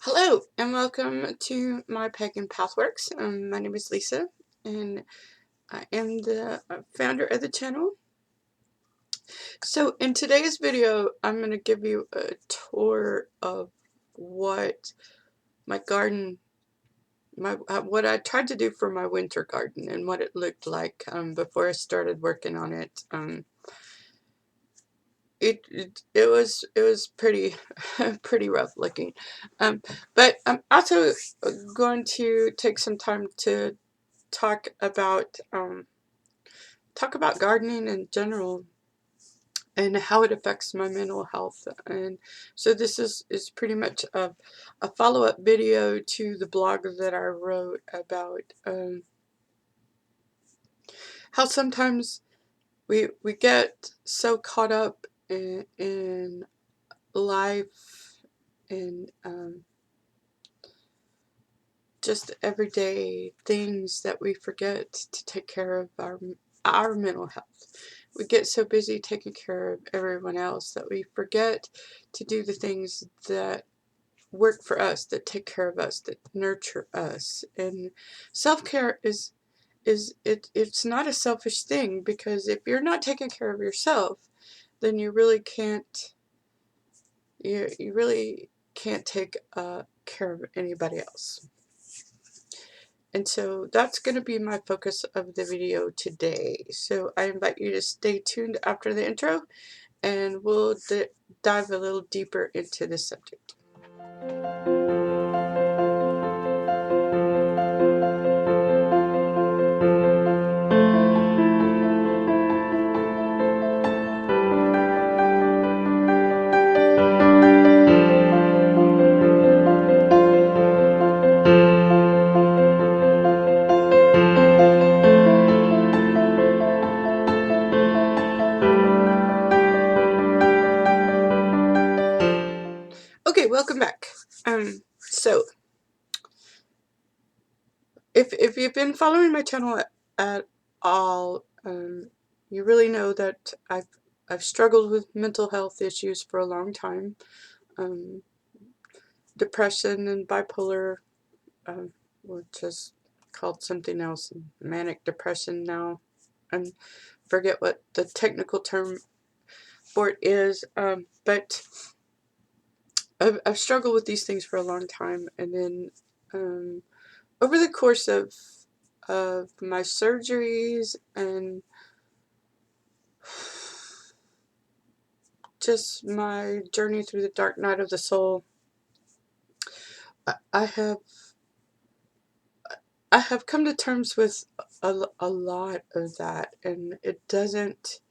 Hello and welcome to my Pagan Pathworks. My name is Lisa and I am the founder of the channel. So in today's video I'm going to give you a tour of what my garden, what I tried to do for my winter garden and what it looked like before I started working on it. It was pretty pretty rough looking, but I'm also going to take some time to talk about gardening in general and how it affects my mental health. And so this is pretty much a follow-up video to the blog that I wrote about how sometimes we get so caught up in life and just everyday things that we forget to take care of our mental health. We get so busy taking care of everyone else that we forget to do the things that work for us, that take care of us, that nurture us. And self-care it's not a selfish thing, because if you're not taking care of yourself, then you really can't you really can't take care of anybody else. And so that's going to be my focus of the video today. So I invite you to stay tuned after the intro and we'll dive a little deeper into the subject. Okay, welcome back. So if you've been following my channel at all, you really know that I've struggled with mental health issues for a long time. Depression and bipolar, which is called something else, manic depression now. And forget what the technical term for it is, but I've struggled with these things for a long time. And then over the course of my surgeries and just my journey through the dark night of the soul, I have come to terms with a lot of that, and it doesn't,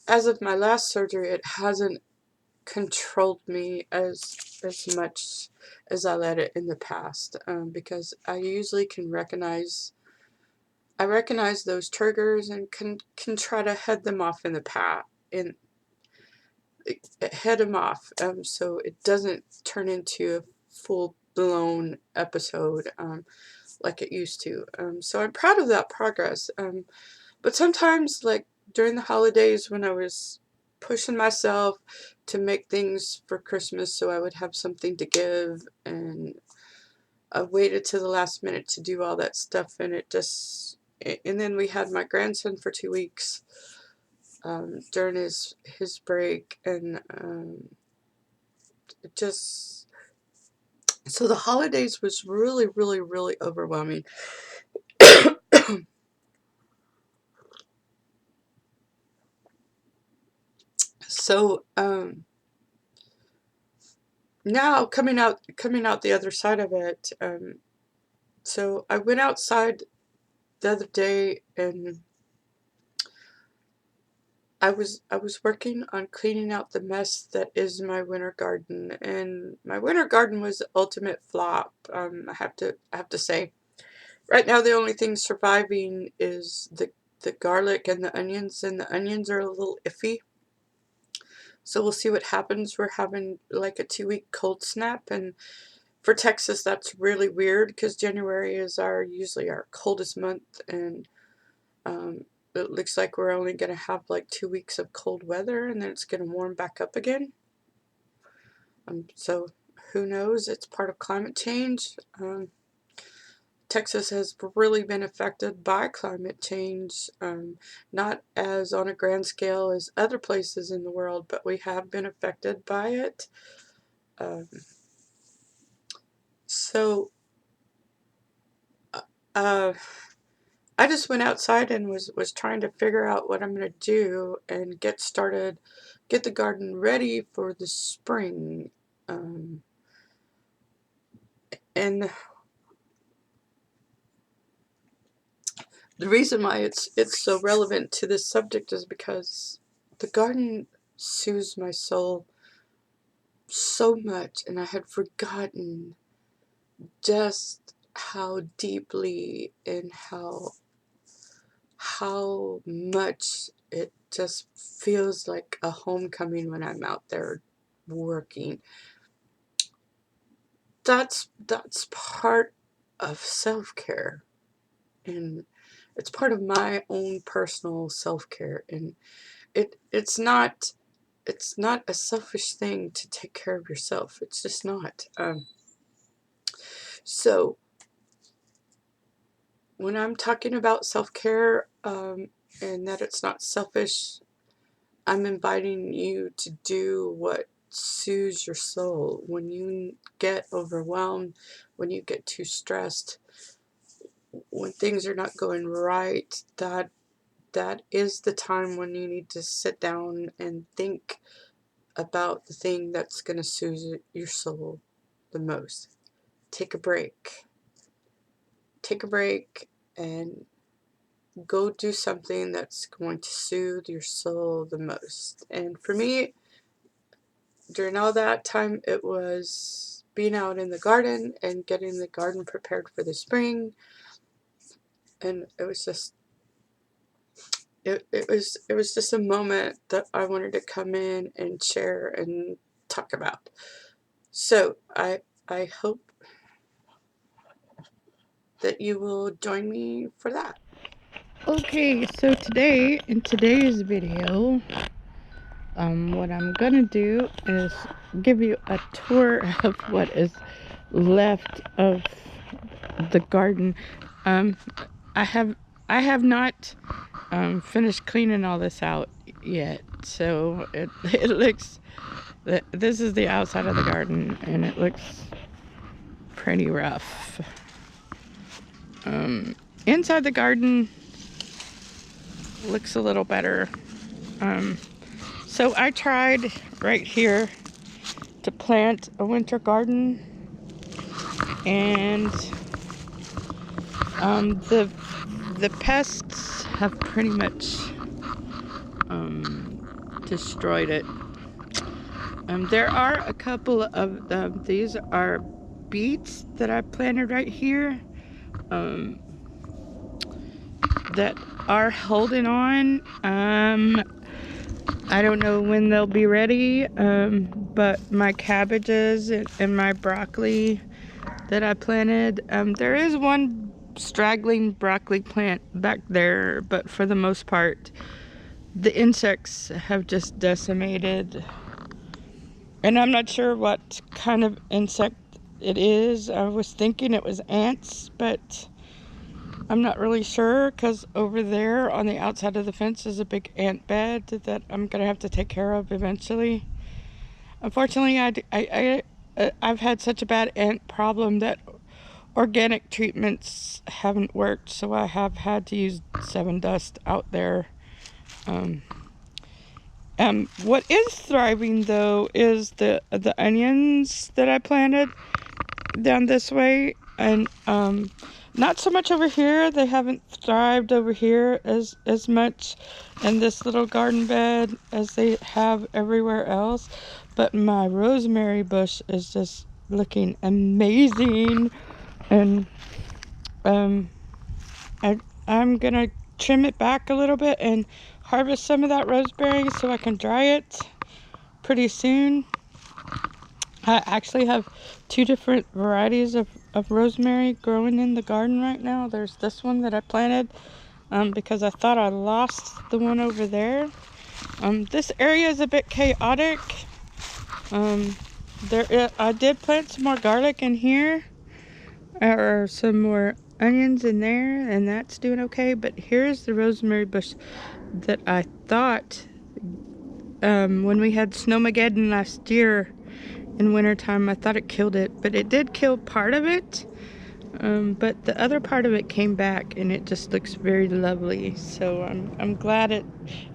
as of my last surgery, it hasn't controlled me as much as I let it in the past, because I usually can recognize those triggers and can try to head them off in the past, head them off, so it doesn't turn into a full-blown episode like it used to. So I'm proud of that progress, but sometimes, like during the holidays when I was pushing myself to make things for Christmas so I would have something to give, and I waited to the last minute to do all that stuff, and and then we had my grandson for 2 weeks during his break, and it just, so the holidays was really, really, really overwhelming. So now coming out the other side of it, so I went outside the other day, and I was working on cleaning out the mess that is my winter garden, and my winter garden was the ultimate flop. I have to say, right now the only thing surviving is the garlic and the onions, and the onions are a little iffy. So we'll see what happens. We're having like a 2-week cold snap, and for Texas that's really weird because January is usually our coldest month, and it looks like we're only going to have like 2 weeks of cold weather, and then it's going to warm back up again. So who knows? It's part of climate change. Texas has really been affected by climate change, not as on a grand scale as other places in the world, but we have been affected by it. Um, so uh, I just went outside and was trying to figure out what I'm going to do and get started, get the garden ready for the spring. And the reason why it's so relevant to this subject is because the garden soothes my soul so much, and I had forgotten just how deeply and how much it just feels like a homecoming when I'm out there working. That's part of self-care, and it's part of my own personal self-care, and it's not a selfish thing to take care of yourself. It's just not. So when I'm talking about self-care, and that it's not selfish, I'm inviting you to do what soothes your soul. When you get overwhelmed, when you get too stressed, when things are not going right, that is the time when you need to sit down and think about the thing that's going to soothe your soul the most. Take a break. Take a break and go do something that's going to soothe your soul the most. And for me, during all that time, it was being out in the garden and getting the garden prepared for the spring. And it was just it was just a moment that I wanted to come in and share and talk about. So I hope that you will join me for that. Okay, so today, in today's video, what I'm gonna do is give you a tour of what is left of the garden. Um, I have I have not finished cleaning all this out yet, so it looks. This is the outside of the garden, and it looks pretty rough. Inside the garden looks a little better. So I tried right here to plant a winter garden, and the pests have pretty much destroyed it. There are a couple of these are beets that I planted right here that are holding on. I don't know when they'll be ready, but my cabbages and my broccoli that I planted, there is one straggling broccoli plant back there, but for the most part, the insects have just decimated. And I'm not sure what kind of insect it is. I was thinking it was ants, but I'm not really sure because over there on the outside of the fence is a big ant bed that I'm gonna have to take care of eventually. Unfortunately, I've had such a bad ant problem that organic treatments haven't worked, so I have had to use Seven Dust out there. Um, what is thriving though is the onions that I planted down this way, and not so much over here. They haven't thrived over here as much in this little garden bed as they have everywhere else. But my rosemary bush is just looking amazing, and um, I I'm gonna trim it back a little bit and harvest some of that rosemary so I can dry it pretty soon. I actually have two different varieties of rosemary growing in the garden right now. There's this one that I planted because I thought I lost the one over there. This area is a bit chaotic. Um, I did plant some more garlic in here, or some more onions in there, and that's doing okay. But here's the rosemary bush that I thought, when we had Snowmageddon last year in wintertime, I thought it killed it, but it did kill part of it. But the other part of it came back, and it just looks very lovely. So I'm glad it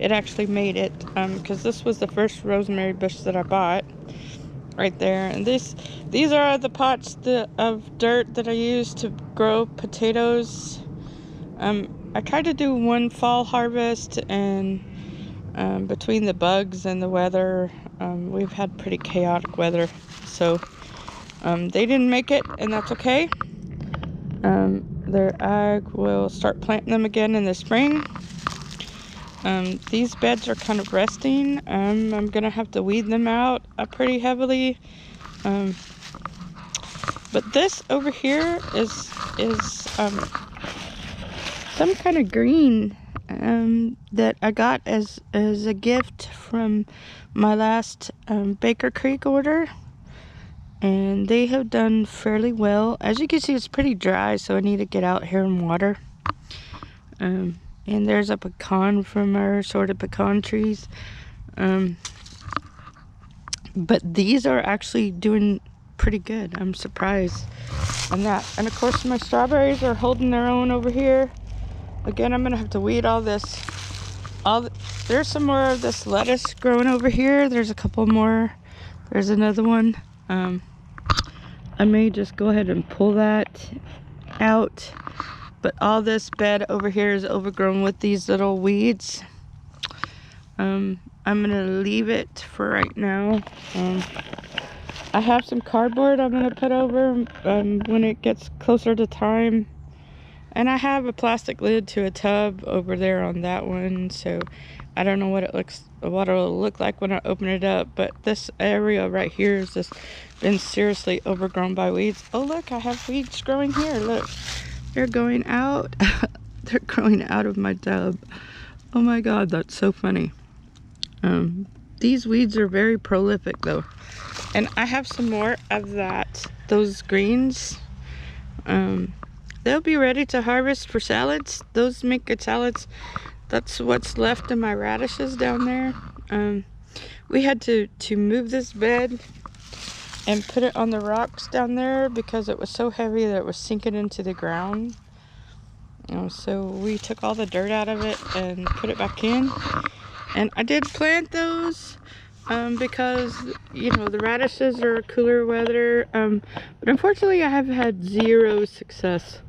actually made it, because this was the first rosemary bush that I bought right there. And these are the pots of dirt that I use to grow potatoes. I tried to do one fall harvest, and between the bugs and the weather, we've had pretty chaotic weather, so they didn't make it, and that's okay. I will start planting them again in the spring. These beds are kind of resting. I'm gonna have to weed them out pretty heavily. But this over here is some kind of green that I got as a gift from my last Baker Creek order. And they have done fairly well. As you can see, it's pretty dry, so I need to get out here and water. And there's a pecan from our assorted pecan trees. But these are actually doing pretty good. I'm surprised on that. And of course, my strawberries are holding their own over here. Again, I'm gonna have to weed all this. There's some more of this lettuce growing over here. There's a couple more. There's another one. I may just go ahead and pull that out. But all this bed over here is overgrown with these little weeds. I'm gonna leave it for right now. I have some cardboard I'm gonna put over when it gets closer to time. And I have a plastic lid to a tub over there on that one, so I don't know what it'll look like when I open it up. But this area right here has just been seriously overgrown by weeds. Oh look, I have weeds growing here. Look, they're going out. They're growing out of my tub. Oh my God, that's so funny. These weeds are very prolific though, and I have some more of those greens. They'll be ready to harvest for salads. Those make good salads. That's what's left of my radishes down there. We had to move this bed and put it on the rocks down there because it was so heavy that it was sinking into the ground. So we took all the dirt out of it and put it back in. And I did plant those because, the radishes are cooler weather. But unfortunately, I have had zero success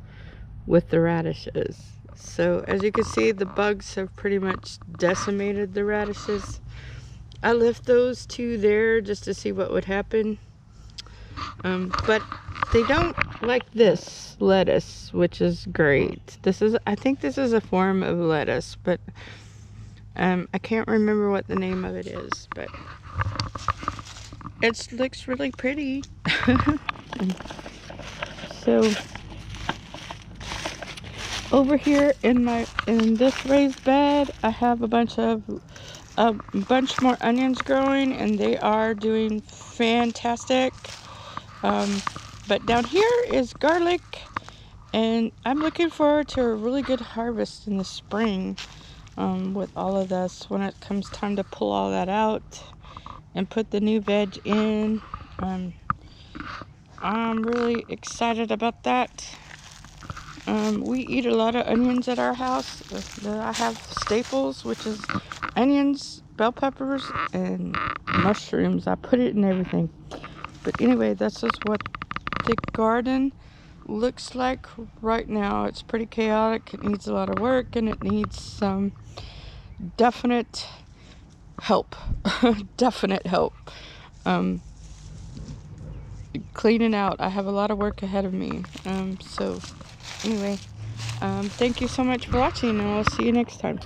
with the radishes. So as you can see, the bugs have pretty much decimated the radishes. I left those two there just to see what would happen. But they don't like this lettuce, which is great. I think this is a form of lettuce, but I can't remember what the name of it is, but it looks really pretty. So over here in this raised bed, I have a bunch more onions growing, and they are doing fantastic. But down here is garlic, and I'm looking forward to a really good harvest in the spring with all of this when it comes time to pull all that out and put the new veg in. I'm really excited about that. We eat a lot of onions at our house. I have staples, which is onions, bell peppers, and mushrooms. I put it in everything. But anyway, that's just what the garden looks like right now. It's pretty chaotic. It needs a lot of work, and it needs some definite help. Definite help. Cleaning out. I have a lot of work ahead of me. So anyway, thank you so much for watching, and I'll see you next time.